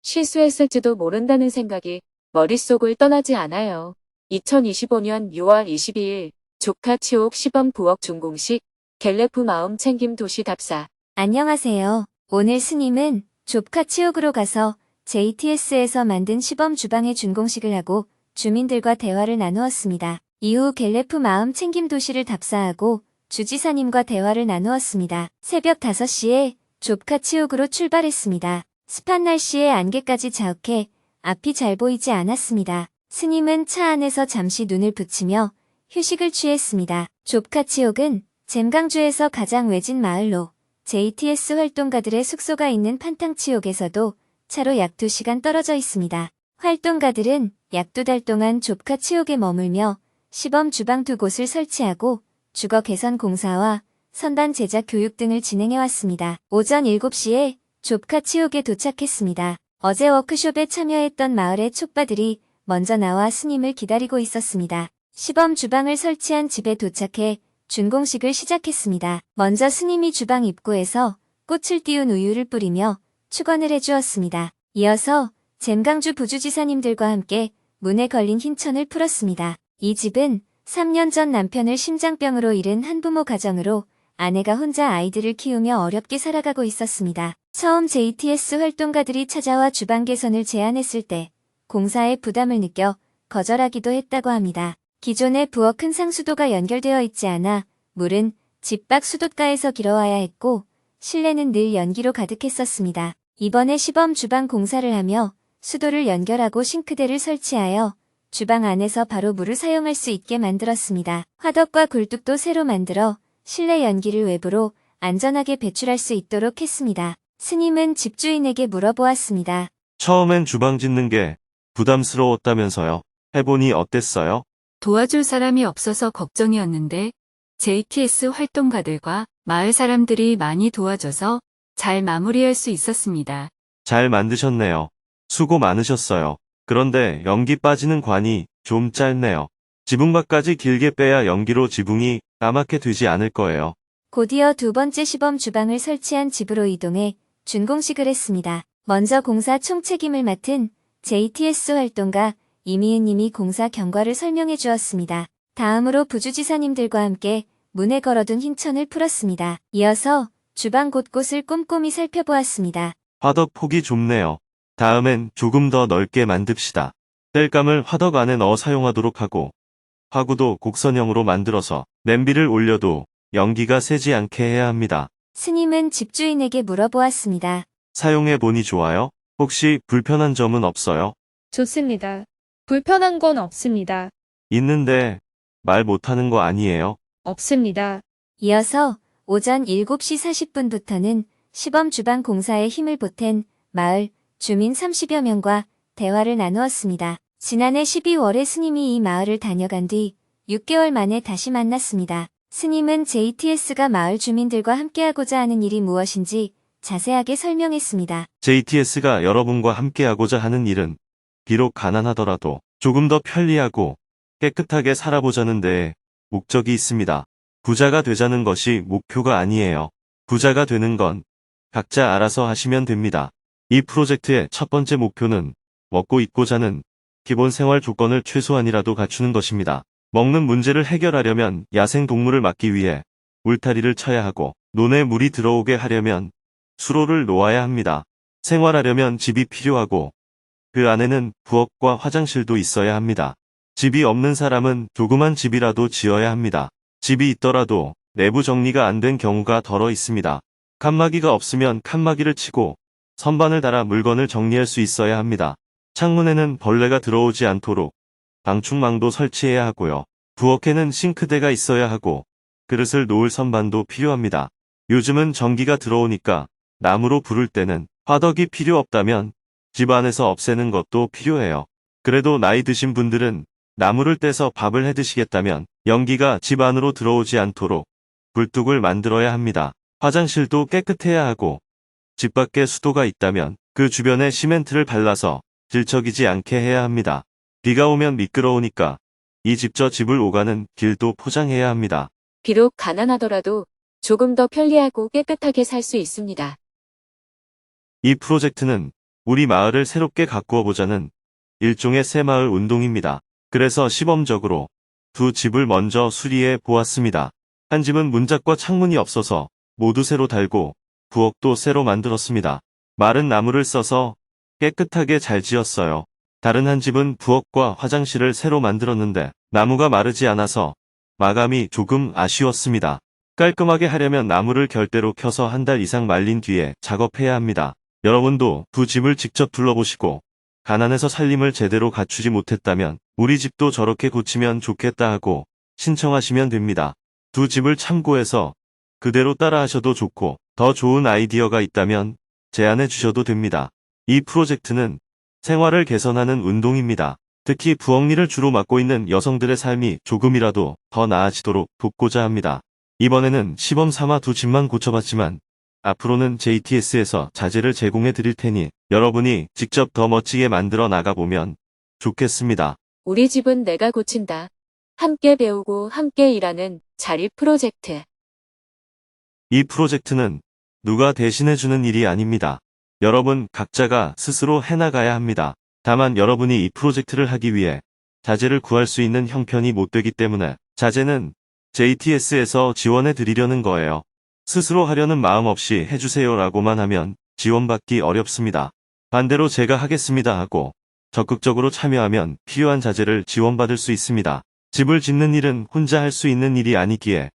실수했을지도 모른다는 생각이 머릿속을 떠나지 않아요. 2025년 6월 22일 조카 치옥 시범 부엌 준공식 갤레프 마음 챙김 도시 답사. 안녕하세요. 오늘 스님은 조카 치옥으로 가서 JTS에서 만든 시범 주방의 준공식을 하고 주민들과 대화를 나누었습니다. 이후 갤레프 마음 챙김 도시를 답사하고 주지사님과 대화를 나누었습니다. 새벽 5시에 조카 치옥으로 출발했습니다. 습한 날씨에 안개까지 자욱해 앞이 잘 보이지 않았습니다. 스님은 차 안에서 잠시 눈을 붙이며 휴식을 취했습니다. 조카 치옥은 잼강주에서 가장 외진 마을로 JTS 활동가들의 숙소가 있는 판탕치옥에서도 차로 약 2시간 떨어져 있습니다. 활동가들은 약 2달 동안 조카 치옥에 머물며 시범 주방 2곳을 설치하고 주거 개선 공사와 선반 제작 교육 등을 진행해왔습니다. 오전 7시에 조카 치옥에 도착했습니다. 어제 워크숍에 참여했던 마을의 촉바들이 먼저 나와 스님을 기다리고 있었습니다. 시범 주방을 설치한 집에 도착해 준공식을 시작했습니다. 먼저 스님이 주방 입구에서 꽃을 띄운 우유를 뿌리며 축원을 해주었습니다. 이어서 잼강주 부주지사님들과 함께 문에 걸린 흰천을 풀었습니다. 이 집은 3년 전 남편을 심장병으로 잃은 한부모 가정으로 아내가 혼자 아이들을 키우며 어렵게 살아가고 있었습니다. 처음 JTS 활동가들이 찾아와 주방 개선을 제안했을 때 공사에 부담을 느껴 거절하기도 했다고 합니다. 기존의 부엌 큰 상수도가 연결되어 있지 않아 물은 집 밖 수도가에서 길어와야 했고 실내는 늘 연기로 가득했었습니다. 이번에 시범 주방 공사를 하며 수도를 연결하고 싱크대를 설치하여 주방 안에서 바로 물을 사용할 수 있게 만들었습니다. 화덕과 굴뚝도 새로 만들어 실내 연기를 외부로 안전하게 배출할 수 있도록 했습니다. 스님은 집주인에게 물어보았습니다. 처음엔 주방 짓는 게 부담스러웠다면서요. 해보니 어땠어요? 도와줄 사람이 없어서 걱정이었는데 JTS 활동가들과 마을 사람들이 많이 도와줘서 잘 마무리할 수 있었습니다. 잘 만드셨네요. 수고 많으셨어요. 그런데 연기 빠지는 관이 좀 짧네요. 지붕밖까지 길게 빼야 연기로 지붕이 까맣게 되지 않을 거예요. 곧이어 2번째 시범 주방을 설치한 집으로 이동해 준공식을 했습니다. 먼저 공사 총책임을 맡은 JTS 활동가 이미은 님이 공사 경과를 설명해 주었습니다. 다음으로 부주지사님들과 함께 문에 걸어둔 흰천을 풀었습니다. 이어서 주방 곳곳을 꼼꼼히 살펴보았습니다. 화덕 폭이 좁네요. 다음엔 조금 더 넓게 만듭시다. 땔감을 화덕 안에 넣어 사용하도록 하고 화구도 곡선형으로 만들어서 냄비를 올려도 연기가 새지 않게 해야 합니다. 스님은 집주인에게 물어보았습니다. 사용해 보니 좋아요? 혹시 불편한 점은 없어요? 좋습니다. 불편한 건 없습니다. 있는데 말 못하는 거 아니에요? 없습니다. 이어서 오전 7시 40분부터는 시범 주방 공사에 힘을 보탠 마을 주민 30여 명과 대화를 나누었습니다. 지난해 12월에 스님이 이 마을을 다녀간 뒤 6개월 만에 다시 만났습니다. 스님은 JTS가 마을 주민들과 함께하고자 하는 일이 무엇인지 자세하게 설명했습니다. JTS가 여러분과 함께하고자 하는 일은 비록 가난하더라도 조금 더 편리하고 깨끗하게 살아보자는 데에 목적이 있습니다. 부자가 되자는 것이 목표가 아니에요. 부자가 되는 건 각자 알아서 하시면 됩니다. 이 프로젝트의 첫 번째 목표는 먹고 입고 자는 기본 생활 조건을 최소한이라도 갖추는 것입니다. 먹는 문제를 해결하려면 야생 동물을 막기 위해 울타리를 쳐야 하고 논에 물이 들어오게 하려면 수로를 놓아야 합니다. 생활하려면 집이 필요하고 그 안에는 부엌과 화장실도 있어야 합니다. 집이 없는 사람은 조그만 집이라도 지어야 합니다. 집이 있더라도 내부 정리가 안 된 경우가 더러 있습니다. 칸막이가 없으면 칸막이를 치고 선반을 달아 물건을 정리할 수 있어야 합니다. 창문에는 벌레가 들어오지 않도록 방충망도 설치해야 하고요. 부엌에는 싱크대가 있어야 하고 그릇을 놓을 선반도 필요합니다. 요즘은 전기가 들어오니까 나무로 부를 때는 화덕이 필요 없다면 집 안에서 없애는 것도 필요해요. 그래도 나이 드신 분들은 나무를 떼서 밥을 해 드시겠다면 연기가 집 안으로 들어오지 않도록 불뚝을 만들어야 합니다. 화장실도 깨끗해야 하고 집 밖에 수도가 있다면 그 주변에 시멘트를 발라서 질척이지 않게 해야 합니다. 비가 오면 미끄러우니까 이 집 저 집을 오가는 길도 포장해야 합니다. 비록 가난하더라도 조금 더 편리하고 깨끗하게 살 수 있습니다. 이 프로젝트는 우리 마을을 새롭게 가꾸어 보자는 일종의 새마을 운동입니다. 그래서 시범적으로 두 집을 먼저 수리해 보았습니다. 한 집은 문짝과 창문이 없어서 모두 새로 달고 부엌도 새로 만들었습니다. 마른 나무를 써서 깨끗하게 잘 지었어요. 다른 한 집은 부엌과 화장실을 새로 만들었는데 나무가 마르지 않아서 마감이 조금 아쉬웠습니다. 깔끔하게 하려면 나무를 결대로 켜서 한 달 이상 말린 뒤에 작업해야 합니다. 여러분도 두 집을 직접 둘러보시고 가난해서 살림을 제대로 갖추지 못했다면 우리 집도 저렇게 고치면 좋겠다 하고 신청하시면 됩니다. 두 집을 참고해서 그대로 따라하셔도 좋고 더 좋은 아이디어가 있다면 제안해 주셔도 됩니다. 이 프로젝트는 생활을 개선하는 운동입니다. 특히 부엌 일을 주로 맡고 있는 여성들의 삶이 조금이라도 더 나아지도록 돕고자 합니다. 이번에는 시범 삼아 두 집만 고쳐봤지만 앞으로는 JTS에서 자재를 제공해 드릴 테니 여러분이 직접 더 멋지게 만들어 나가보면 좋겠습니다. 우리 집은 내가 고친다. 함께 배우고 함께 일하는 자립 프로젝트. 이 프로젝트는 누가 대신해주는 일이 아닙니다. 여러분 각자가 스스로 해나가야 합니다. 다만 여러분이 이 프로젝트를 하기 위해 자재를 구할 수 있는 형편이 못 되기 때문에 자재는 JTS에서 지원해 드리려는 거예요. 스스로 하려는 마음 없이 해주세요라고만 하면 지원받기 어렵습니다. 반대로 제가 하겠습니다 하고 적극적으로 참여하면 필요한 자재를 지원받을 수 있습니다. 집을 짓는 일은 혼자 할 수 있는 일이 아니기에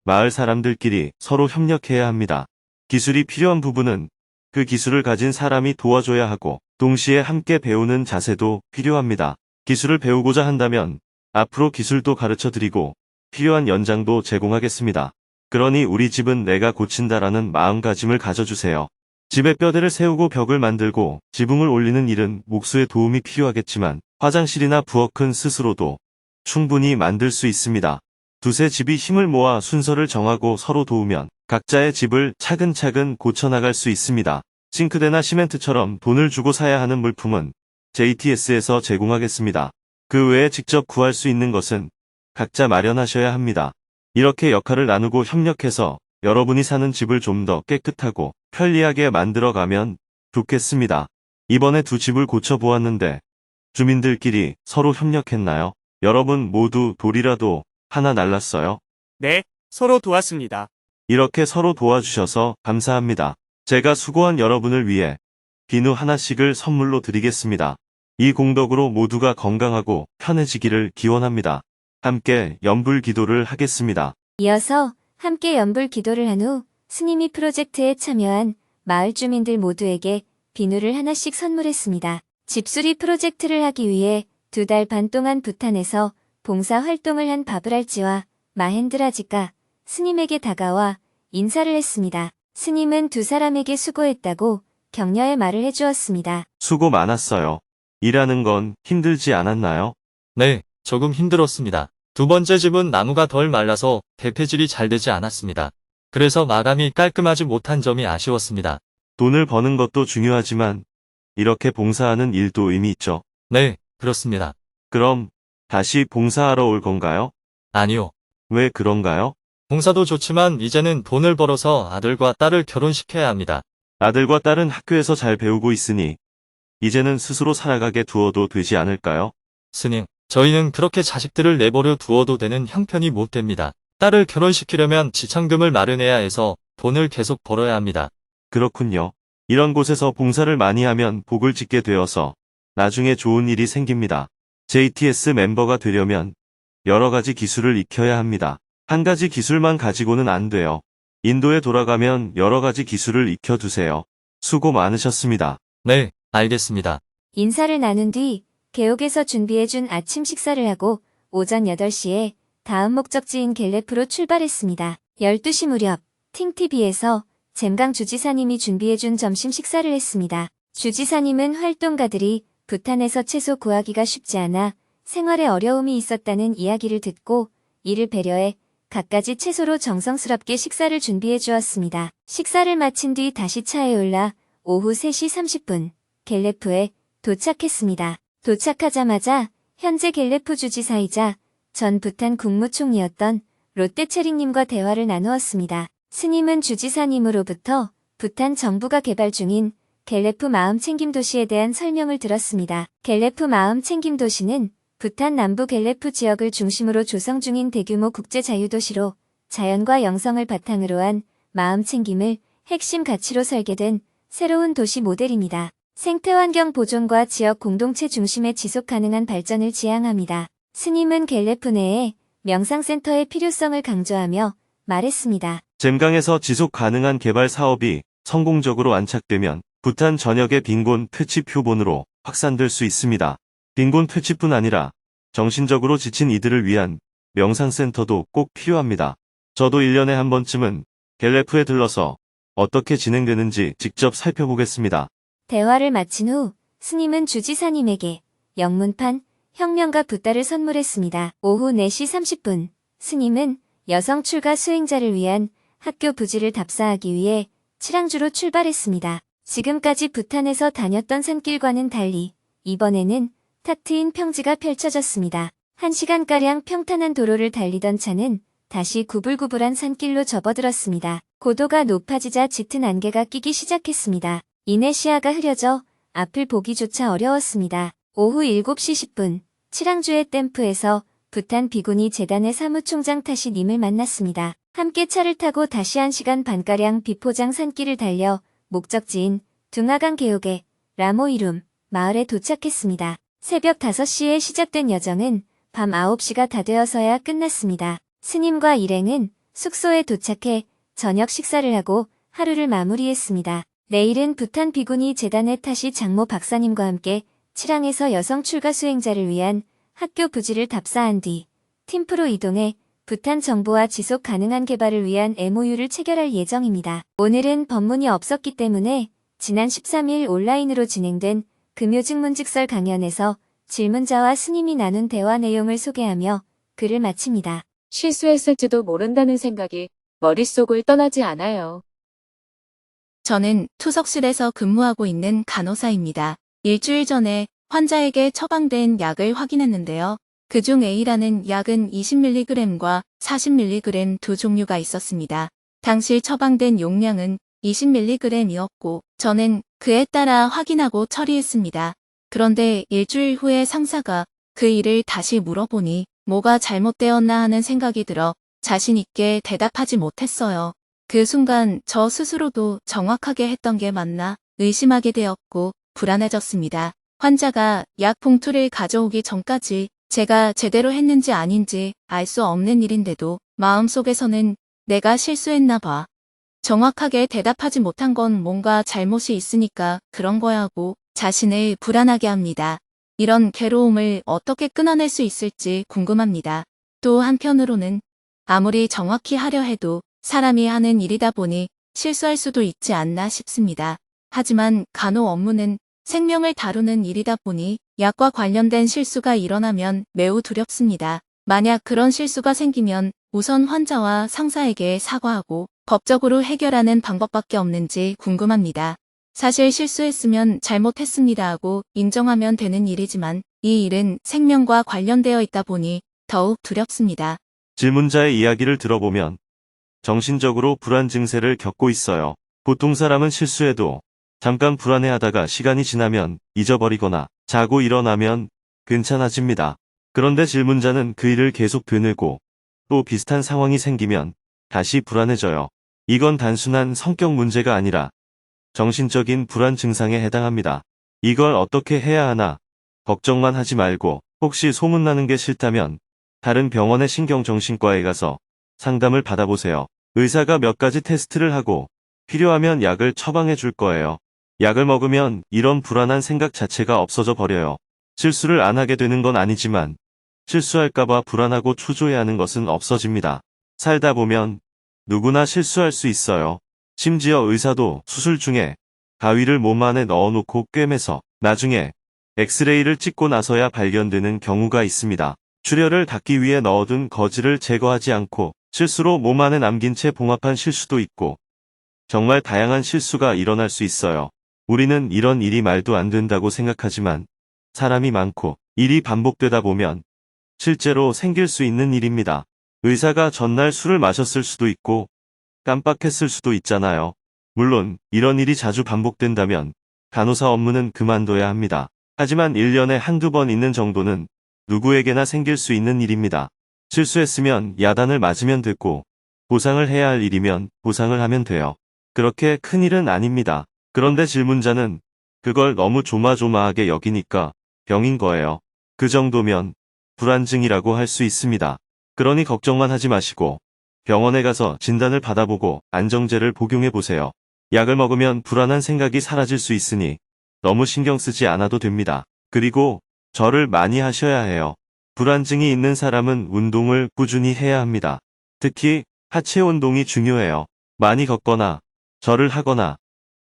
마을 사람들끼리 서로 협력해야 합니다. 기술이 필요한 부분은 그 기술을 가진 사람이 도와줘야 하고 동시에 함께 배우는 자세도 필요합니다. 기술을 배우고자 한다면 앞으로 기술도 가르쳐 드리고 필요한 연장도 제공하겠습니다. 그러니 우리 집은 내가 고친다라는 마음가짐을 가져주세요. 집에 뼈대를 세우고 벽을 만들고 지붕을 올리는 일은 목수의 도움이 필요하겠지만 화장실이나 부엌은 스스로도 충분히 만들 수 있습니다. 두세 집이 힘을 모아 순서를 정하고 서로 도우면 각자의 집을 차근차근 고쳐나갈 수 있습니다. 싱크대나 시멘트처럼 돈을 주고 사야 하는 물품은 JTS에서 제공하겠습니다. 그 외에 직접 구할 수 있는 것은 각자 마련하셔야 합니다. 이렇게 역할을 나누고 협력해서 여러분이 사는 집을 좀 더 깨끗하고 편리하게 만들어가면 좋겠습니다. 이번에 두 집을 고쳐보았는데 주민들끼리 서로 협력했나요? 여러분 모두 돌이라도 하나 날랐어요? 네, 서로 도왔습니다. 이렇게 서로 도와주셔서 감사합니다. 제가 수고한 여러분을 위해 비누 하나씩을 선물로 드리겠습니다. 이 공덕으로 모두가 건강하고 편해지기를 기원합니다. 함께 연불 기도를 하겠습니다. 이어서 함께 연불 기도를 한 후 스님이 프로젝트에 참여한 마을 주민들 모두에게 비누를 하나씩 선물했습니다. 집수리 프로젝트를 하기 위해 2달 반 동안 부탄에서 봉사 활동을 한 바브랄지와 마헨드라지가 스님에게 다가와 인사를 했습니다. 스님은 두 사람에게 수고했다고 격려의 말을 해주었습니다. 수고 많았어요. 일하는 건 힘들지 않았나요? 네, 조금 힘들었습니다. 두 번째 집은 나무가 덜 말라서 대패질이 잘 되지 않았습니다. 그래서 마감이 깔끔하지 못한 점이 아쉬웠습니다. 돈을 버는 것도 중요하지만 이렇게 봉사하는 일도 의미 있죠. 네, 그렇습니다. 그럼 다시 봉사하러 올 건가요? 아니요. 왜 그런가요? 봉사도 좋지만 이제는 돈을 벌어서 아들과 딸을 결혼시켜야 합니다. 아들과 딸은 학교에서 잘 배우고 있으니 이제는 스스로 살아가게 두어도 되지 않을까요? 스님, 저희는 그렇게 자식들을 내버려 두어도 되는 형편이 못 됩니다. 딸을 결혼시키려면 지참금을 마련해야 해서 돈을 계속 벌어야 합니다. 그렇군요. 이런 곳에서 봉사를 많이 하면 복을 짓게 되어서 나중에 좋은 일이 생깁니다. JTS 멤버가 되려면 여러 가지 기술을 익혀야 합니다. 한 가지 기술만 가지고는 안 돼요. 인도에 돌아가면 여러 가지 기술을 익혀두세요. 수고 많으셨습니다. 네, 알겠습니다. 인사를 나눈 뒤 계옥에서 준비해준 아침 식사를 하고 오전 8시에 다음 목적지인 갤레프로 출발했습니다. 12시 무렵 팅티비에서 잼강 주지사님이 준비해준 점심 식사를 했습니다. 주지사님은 활동가들이 부탄에서 채소 구하기가 쉽지 않아 생활에 어려움이 있었다는 이야기를 듣고 이를 배려해 갖가지 채소로 정성스럽게 식사를 준비해 주었습니다. 식사를 마친 뒤 다시 차에 올라 오후 3시 30분 갤레프에 도착했습니다. 도착하자마자 현재 갤레프 주지사이자 전 부탄 국무총리였던 롯데체리님과 대화를 나누었습니다. 스님은 주지사님으로부터 부탄 정부가 개발 중인 갤레프 마음 챙김 도시에 대한 설명을 들었습니다. 갤레프 마음 챙김 도시는 부탄 남부 갤레프 지역을 중심으로 조성 중인 대규모 국제 자유도시로 자연과 영성을 바탕으로 한 마음 챙김을 핵심 가치로 설계된 새로운 도시 모델입니다. 생태환경 보존과 지역 공동체 중심의 지속 가능한 발전을 지향합니다. 스님은 갤레프 내에 명상센터의 필요성을 강조하며 말했습니다. 잼강에서 지속 가능한 개발 사업이 성공적으로 안착되면 부탄 전역의 빈곤 퇴치 표본으로 확산될 수 있습니다. 빈곤 퇴치뿐 아니라 정신적으로 지친 이들을 위한 명상센터도 꼭 필요합니다. 저도 1년에 한 번쯤은 갤레프에 들러서 어떻게 진행되는지 직접 살펴보겠습니다. 대화를 마친 후 스님은 주지사님에게 영문판 혁명가 붓다를 선물했습니다. 오후 4시 30분 스님은 여성 출가 수행자를 위한 학교 부지를 답사하기 위해 칠항주로 출발했습니다. 지금까지 부탄에서 다녔던 산길과는 달리 이번에는 탁 트인 평지가 펼쳐졌습니다. 1시간가량 평탄한 도로를 달리던 차는 다시 구불구불한 산길로 접어들었습니다. 고도가 높아지자 짙은 안개가 끼기 시작했습니다. 이내 시야가 흐려져 앞을 보기조차 어려웠습니다. 오후 7시 10분 칠항주의 댐프에서 부탄 비구니 재단의 사무총장 타시님을 만났습니다. 함께 차를 타고 다시 1시간 반가량 비포장 산길을 달려 목적지인 둥하강 계옥의 라모이룸 마을에 도착했습니다. 새벽 5시에 시작된 여정은 밤 9시가 다 되어서야 끝났습니다. 스님과 일행은 숙소에 도착해 저녁 식사를 하고 하루를 마무리했습니다. 내일은 부탄 비구니 재단의 타시 장모 박사님과 함께 칠항에서 여성 출가 수행자를 위한 학교 부지를 답사한 뒤 팀프로 이동해 부탄 정부와 지속 가능한 개발을 위한 MOU를 체결할 예정입니다. 오늘은 법문이 없었기 때문에 지난 13일 온라인으로 진행된 금요직문직설 강연에서 질문자와 스님이 나눈 대화 내용을 소개하며 글을 마칩니다. 실수했을지도 모른다는 생각이 머릿속을 떠나지 않아요. 저는 투석실에서 근무하고 있는 간호사입니다. 일주일 전에 환자에게 처방된 약을 확인했는데요. 그중 A라는 약은 20mg과 40mg 두 종류가 있었습니다. 당시 처방된 용량은 20mg이었고 저는 그에 따라 확인하고 처리했습니다. 그런데 일주일 후에 상사가 그 일을 다시 물어보니 뭐가 잘못되었나 하는 생각이 들어 자신 있게 대답하지 못했어요. 그 순간 저 스스로도 정확하게 했던 게 맞나 의심하게 되었고 불안해졌습니다. 환자가 약 봉투를 가져오기 전까지 제가 제대로 했는지 아닌지 알 수 없는 일인데도 마음속에서는 내가 실수했나 봐. 정확하게 대답하지 못한 건 뭔가 잘못이 있으니까 그런 거야 하고 자신을 불안하게 합니다. 이런 괴로움을 어떻게 끊어낼 수 있을지 궁금합니다. 또 한편으로는 아무리 정확히 하려 해도 사람이 하는 일이다 보니 실수할 수도 있지 않나 싶습니다. 하지만 간호 업무는 생명을 다루는 일이다 보니 약과 관련된 실수가 일어나면 매우 두렵습니다. 만약 그런 실수가 생기면 우선 환자와 상사에게 사과하고 법적으로 해결하는 방법밖에 없는지 궁금합니다. 사실 실수했으면 잘못했습니다 하고 인정하면 되는 일이지만 이 일은 생명과 관련되어 있다 보니 더욱 두렵습니다. 질문자의 이야기를 들어보면 정신적으로 불안 증세를 겪고 있어요. 보통 사람은 실수해도 잠깐 불안해하다가 시간이 지나면 잊어버리거나 자고 일어나면 괜찮아집니다. 그런데 질문자는 그 일을 계속 되뇌고 또 비슷한 상황이 생기면 다시 불안해져요. 이건 단순한 성격 문제가 아니라 정신적인 불안 증상에 해당합니다. 이걸 어떻게 해야 하나 걱정만 하지 말고 혹시 소문나는 게 싫다면 다른 병원의 신경정신과에 가서 상담을 받아보세요. 의사가 몇 가지 테스트를 하고 필요하면 약을 처방해 줄 거예요. 약을 먹으면 이런 불안한 생각 자체가 없어져 버려요. 실수를 안 하게 되는 건 아니지만 실수할까봐 불안하고 초조해하는 것은 없어집니다. 살다 보면 누구나 실수할 수 있어요. 심지어 의사도 수술 중에 가위를 몸 안에 넣어놓고 꿰매서 나중에 엑스레이를 찍고 나서야 발견되는 경우가 있습니다. 출혈을 닦기 위해 넣어둔 거즈를 제거하지 않고 실수로 몸 안에 남긴 채 봉합한 실수도 있고 정말 다양한 실수가 일어날 수 있어요. 우리는 이런 일이 말도 안 된다고 생각하지만 사람이 많고 일이 반복되다 보면 실제로 생길 수 있는 일입니다. 의사가 전날 술을 마셨을 수도 있고 깜빡했을 수도 있잖아요. 물론 이런 일이 자주 반복된다면 간호사 업무는 그만둬야 합니다. 하지만 1년에 한두 번 있는 정도는 누구에게나 생길 수 있는 일입니다. 실수했으면 야단을 맞으면 됐고 보상을 해야 할 일이면 보상을 하면 돼요. 그렇게 큰 일은 아닙니다. 그런데 질문자는 그걸 너무 조마조마하게 여기니까 병인 거예요. 그 정도면 불안증이라고 할 수 있습니다. 그러니 걱정만 하지 마시고 병원에 가서 진단을 받아보고 안정제를 복용해 보세요. 약을 먹으면 불안한 생각이 사라질 수 있으니 너무 신경 쓰지 않아도 됩니다. 그리고 절을 많이 하셔야 해요. 불안증이 있는 사람은 운동을 꾸준히 해야 합니다. 특히 하체 운동이 중요해요. 많이 걷거나 절을 하거나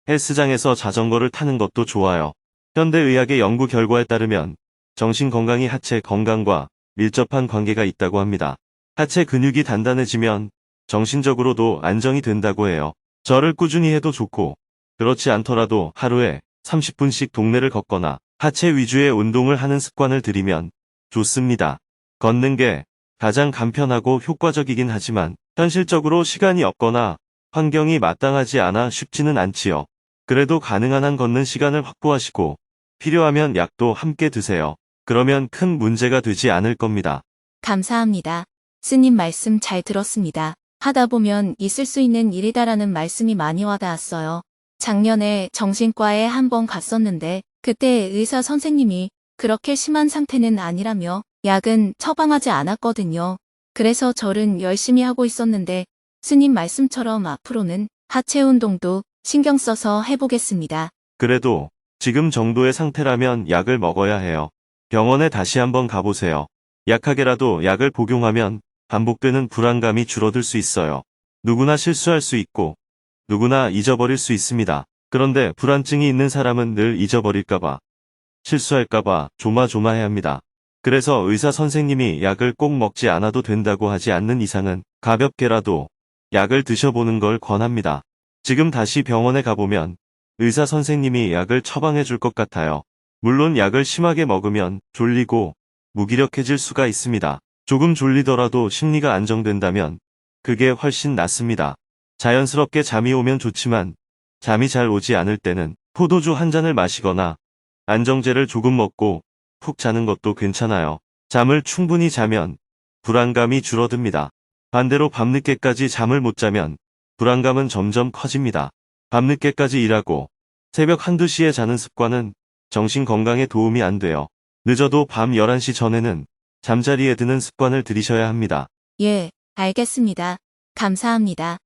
헬스장에서 자전거를 타는 것도 좋아요. 현대의학의 연구 결과에 따르면 정신 건강이 하체 건강과 밀접한 관계가 있다고 합니다. 하체 근육이 단단해지면 정신적으로도 안정이 된다고 해요. 절을 꾸준히 해도 좋고 그렇지 않더라도 하루에 30분씩 동네를 걷거나 하체 위주의 운동을 하는 습관을 들이면 좋습니다. 걷는 게 가장 간편하고 효과적이긴 하지만 현실적으로 시간이 없거나 환경이 마땅하지 않아 쉽지는 않지요. 그래도 가능한 한 걷는 시간을 확보하시고 필요하면 약도 함께 드세요. 그러면 큰 문제가 되지 않을 겁니다. 감사합니다. 스님 말씀 잘 들었습니다. 하다 보면 있을 수 있는 일이다라는 말씀이 많이 와닿았어요. 작년에 정신과에 한번 갔었는데 그때 의사 선생님이 그렇게 심한 상태는 아니라며 약은 처방하지 않았거든요. 그래서 절은 열심히 하고 있었는데 스님 말씀처럼 앞으로는 하체 운동도 신경 써서 해보겠습니다. 그래도 지금 정도의 상태라면 약을 먹어야 해요. 병원에 다시 한번 가보세요. 약하게라도 약을 복용하면 반복되는 불안감이 줄어들 수 있어요. 누구나 실수할 수 있고 누구나 잊어버릴 수 있습니다. 그런데 불안증이 있는 사람은 늘 잊어버릴까봐, 실수할까봐 조마조마해야 합니다. 그래서 의사 선생님이 약을 꼭 먹지 않아도 된다고 하지 않는 이상은 가볍게라도 약을 드셔보는 걸 권합니다. 지금 다시 병원에 가보면 의사 선생님이 약을 처방해 줄 것 같아요. 물론 약을 심하게 먹으면 졸리고 무기력해질 수가 있습니다. 조금 졸리더라도 심리가 안정된다면 그게 훨씬 낫습니다. 자연스럽게 잠이 오면 좋지만 잠이 잘 오지 않을 때는 포도주 한 잔을 마시거나 안정제를 조금 먹고 푹 자는 것도 괜찮아요. 잠을 충분히 자면 불안감이 줄어듭니다. 반대로 밤늦게까지 잠을 못 자면 불안감은 점점 커집니다. 밤늦게까지 일하고 새벽 한두 시에 자는 습관은 정신 건강에 도움이 안 돼요. 늦어도 밤 11시 전에는 잠자리에 드는 습관을 들이셔야 합니다. 예, 알겠습니다. 감사합니다.